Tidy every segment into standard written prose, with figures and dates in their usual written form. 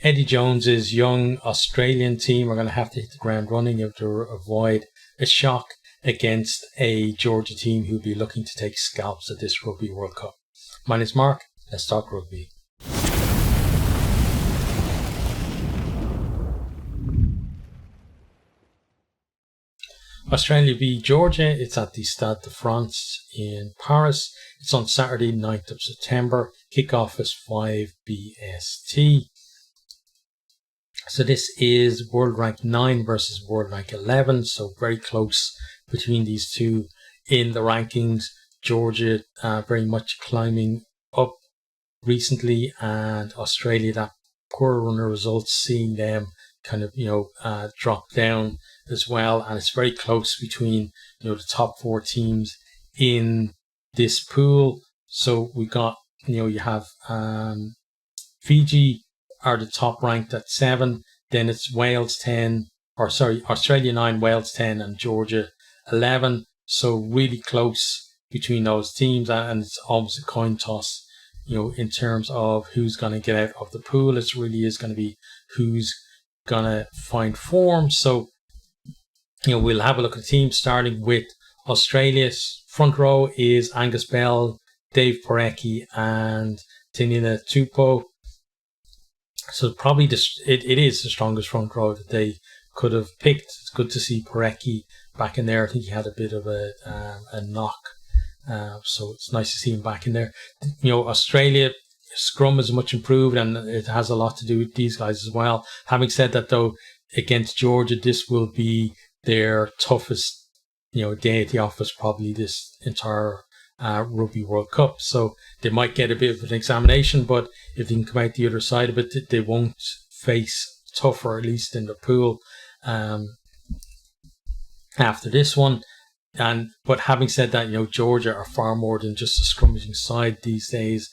Eddie Jones's young Australian team are going to have to hit the ground running to avoid a shock against a Georgia team who'll be looking to take scalps at this Rugby World Cup. My name's Mark. Let's talk rugby. Australia v Georgia. It's at the Stade de France in Paris. It's on Saturday, 9th of September. Kickoff is 5 BST. So this is World Rank 9 versus World Rank 11. So very close between these two in the rankings. Georgia very much climbing up recently, and Australia, that poor runner results, seeing them kind of, drop down as well. And it's very close between, the top 4 teams in this pool. So we got, you have Fiji are the top ranked at 7. Then it's Australia 9, Wales 10, and Georgia 11. So really close between those teams, and it's almost a coin toss, in terms of who's going to get out of the pool. It really is going to be who's going to find form. So, we'll have a look at the team, starting with Australia's front row is Angus Bell, Dave Porecki, and Tinina Tupou. So probably it is the strongest front row that they could have picked. It's good to see Porecki back in there. I think he had a bit of a knock. So it's nice to see him back in there. Australia scrum is much improved, and it has a lot to do with these guys as well. Having said that, though, against Georgia, this will be their toughest, day at the office, probably this entire Rugby World Cup. So they might get a bit of an examination, but if they can come out the other side of it, they won't face tougher, at least in the pool, after this one. But having said that, Georgia are far more than just a scrummaging side these days.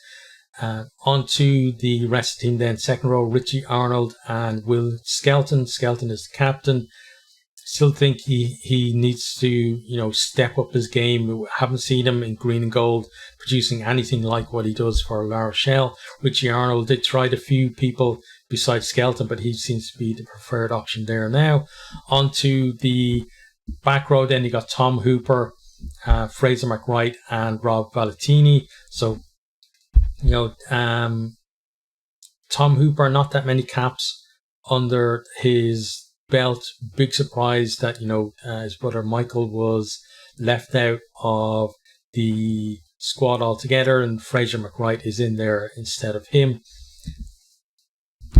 On to the rest of the team then. Second row, Richie Arnold and Will Skelton. Skelton is the captain. Still think he needs to, step up his game. We haven't seen him in green and gold producing anything like what he does for La Rochelle. Richie Arnold did try a few people besides Skelton, but he seems to be the preferred option there now. On to the back row then, you got Tom Hooper, Fraser McWright, and Rob Valentini. So, Tom Hooper, not that many caps under his belt. Big surprise that, his brother Michael was left out of the squad altogether, and Fraser McWright is in there instead of him.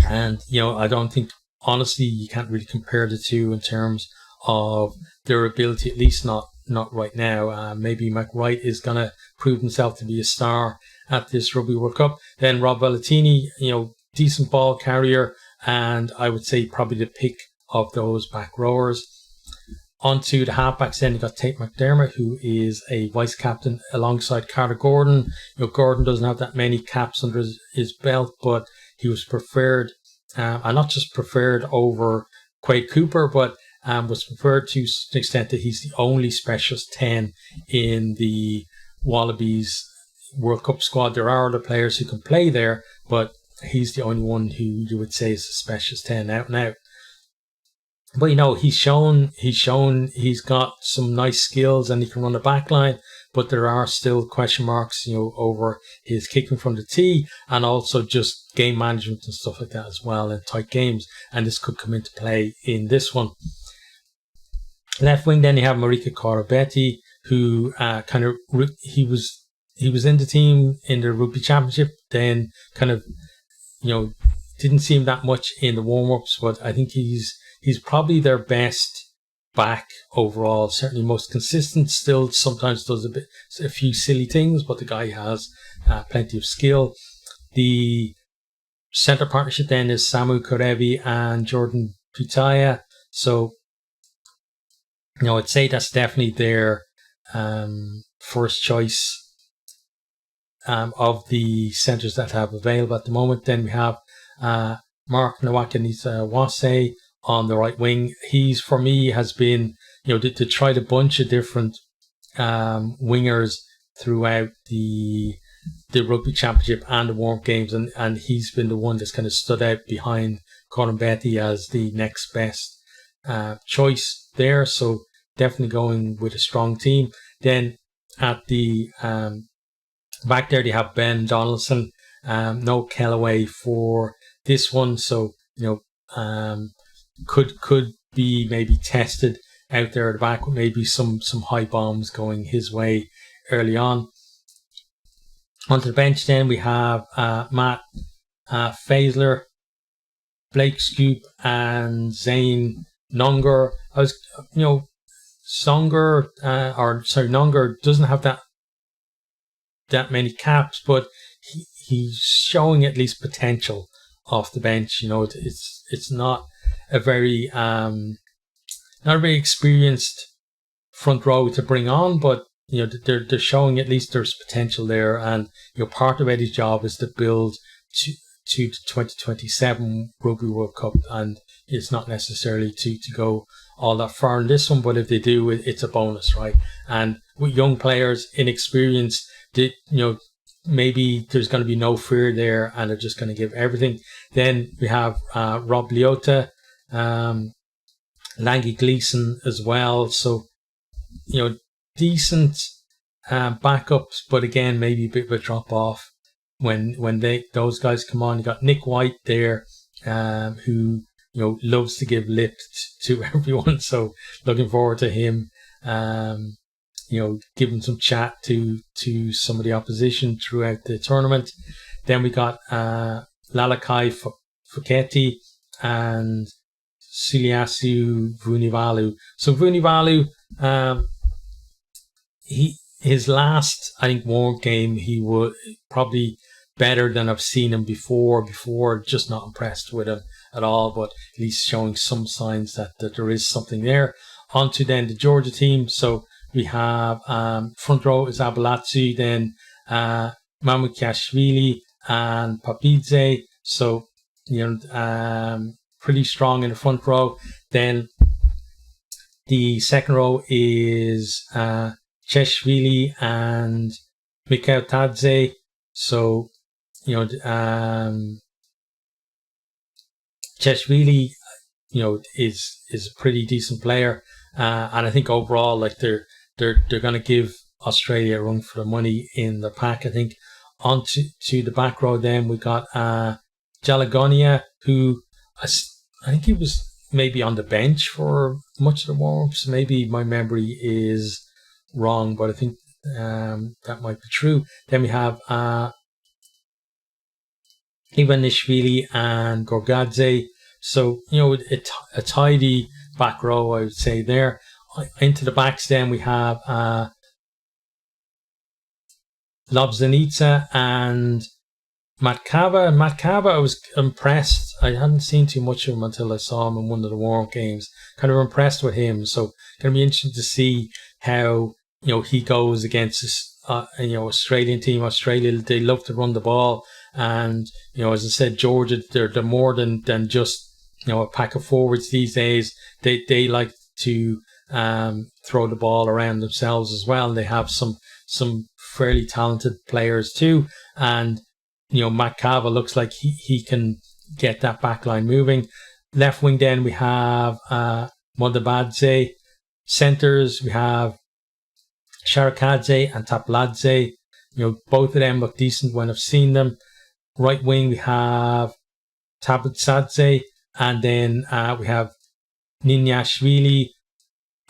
And, I don't think, honestly, you can't really compare the two in terms of their ability, at least not right now. Maybe McWright is going to prove himself to be a star at this Rugby World Cup. Then Rob Valentini, decent ball carrier, and I would say probably the pick of those back rowers. On to the halfbacks then, you got Tate McDermott, who is a vice captain alongside Carter Gordon. Gordon doesn't have that many caps under his belt, but he was preferred, and not just preferred over Quade Cooper, but was preferred to the extent that he's the only specialist 10 in the Wallabies World Cup squad. There are other players who can play there, but he's the only one who you would say is a specialist 10 out and out. But he's shown he's got some nice skills and he can run a back line, but there are still question marks, over his kicking from the tee and also just game management and stuff like that as well in tight games. And this could come into play in this one. Left wing, then you have Marika Korobetti, who he was in the team in the Rugby Championship, then kind of, didn't seem that much in the warm-ups, but I think he's probably their best back overall, certainly most consistent. Still sometimes does a few silly things, but the guy has plenty of skill. The centre partnership then is Samu Korevi and Jordan Pitaya. So, I'd say that's definitely their first choice of the centres that have available at the moment. Then we have Mark Nawaqanitawase on the right wing. He's, for me, has been, to try a bunch of different wingers throughout the the Rugby Championship and the warm games, and he's been the one that's kind of stood out behind Colin Betty as the next best choice there. So definitely going with a strong team. Then at the back there, they have Ben Donaldson, no Kellaway for this one. So, could be maybe tested out there at the back with maybe some high bombs going his way early on. Onto the bench then we have Matt Faisler, Blake Scoop and Zane Nonger. Nonger doesn't have that many caps, but he's showing at least potential off the bench. It's not a very experienced front row to bring on, but they're showing at least there's potential there, and part of Eddie's job is to build to the 2027 Rugby World Cup, and it's not necessarily to go all that far in this one, but if they do, it's a bonus, right? And with young players, inexperienced, maybe there's going to be no fear there, and they're just going to give everything. Then we have Rob Leota, Langy Gleeson as well. So, decent backups, but again, maybe a bit of a drop off when those guys come on. You got Nick White there, who loves to give lip to everyone. So looking forward to him. Giving some chat to some of the opposition throughout the tournament. Then we got Lalakai Fuketi and Suliasu Vunivalu. So Vunivalu, his last, I think, warm game, he was probably better than I've seen him before, just not impressed with him at all, but at least showing some signs that there is something there. On to then the Georgia team. So we have front row is Abalatsu, then Mamukashvili and Papidze. So, pretty strong in the front row. Then the second row is Cheshvili and Mikhail Tadze. So, Cheshvili, is a pretty decent player. And I think overall, they're going to give Australia a run for the money in the pack. I think on to the back row then we got Jalagonia, who I think he was maybe on the bench for much of the warm-ups. Maybe my memory is wrong, but I think that might be true. Then we have Ivanishvili and Gorgadze. So, a tidy back row, I would say there. Into the backs then we have Lobzanitsa and Matkava. Matkava, I was impressed. I hadn't seen too much of him until I saw him in one of the warm games. Kind of impressed with him. So, going to be interesting to see how, he goes against this, Australian team. Australia, they love to run the ball. And, as I said, Georgia, they're more than just, a pack of forwards these days. They like to throw the ball around themselves as well. They have some fairly talented players too. And, Matt Cava looks like he can get that back line moving. Left wing then we have Modabadze. Centres we have Sharakadze and Tapladze. Both of them look decent when I've seen them. Right wing we have Tabitsadze, and then we have Ninyashvili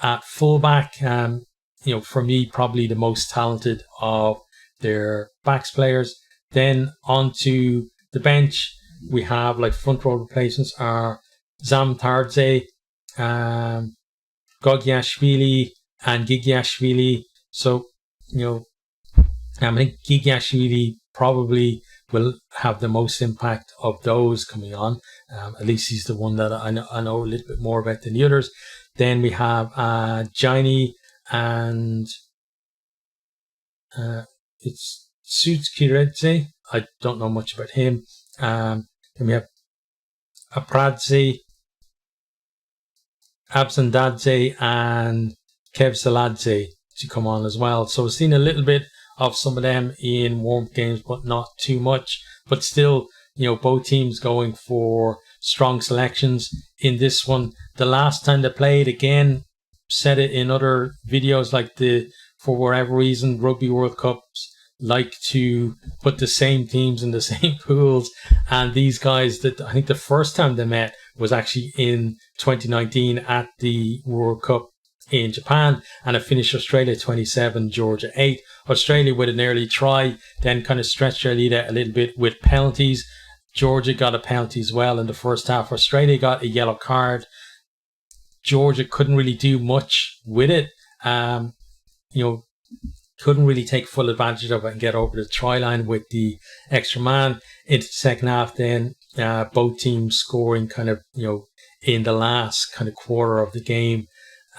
at fullback. For me, probably the most talented of their backs players. Then onto the bench, we have front row replacements are Zamtardze, Gogiashvili, and Gigiashvili. So, I think Gigiashvili probably will have the most impact of those coming on. At least he's the one that I know a little bit more about than the others. Then we have Jaini and it's Sutskiredze. I don't know much about him. Then we have Apradze, Absandadze, and Kevsaladze to come on as well. So we've seen a little bit of some of them in warm games, but not too much. But still, both teams going for strong selections in this one. The last time they played, again, said it in other videos, like for whatever reason, Rugby World Cups like to put the same teams in the same pools. And these guys, that I think the first time they met was actually in 2019 at the World Cup in Japan, and it finished Australia 27, Georgia 8. Australia with an early try, then kind of stretched their lead out a little bit with penalties. Georgia got a penalty as well in the first half. Australia got a yellow card. Georgia couldn't really do much with it. Couldn't really take full advantage of it and get over the try line with the extra man. Into the second half, then both teams scoring kind of, in the last kind of quarter of the game.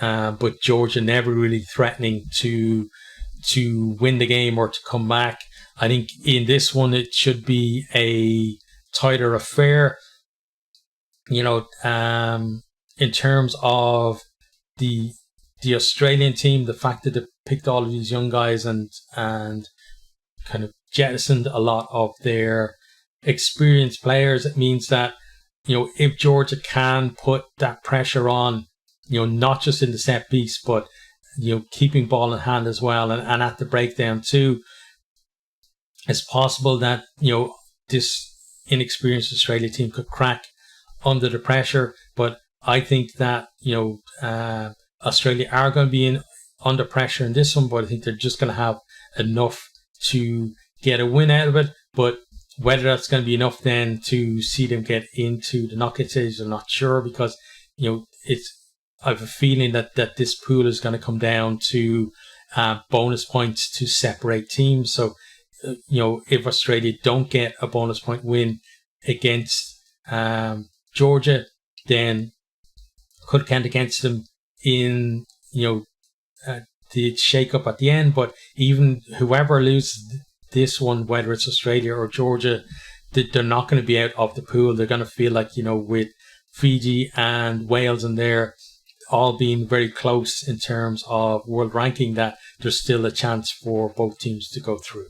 But Georgia never really threatening to win the game or to come back. I think in this one, it should be a tighter affair. In terms of the Australian team, the fact that they picked all of these young guys and kind of jettisoned a lot of their experienced players, it means that, if Georgia can put that pressure on, not just in the set piece, but, keeping ball in hand as well and at the breakdown too, it's possible that, this inexperienced Australia team could crack under the pressure. But I think that, Australia are going to be under pressure in this one, but I think they're just going to have enough to get a win out of it. But whether that's going to be enough then to see them get into the knockout stage, I'm not sure, because, I have a feeling that this pool is going to come down to bonus points to separate teams. So, if Australia don't get a bonus point win against Georgia, then could count against them in, the shake-up at the end. But even whoever loses this one, whether it's Australia or Georgia, they're not going to be out of the pool. They're going to feel like, with Fiji and Wales in there all being very close in terms of world ranking, that there's still a chance for both teams to go through.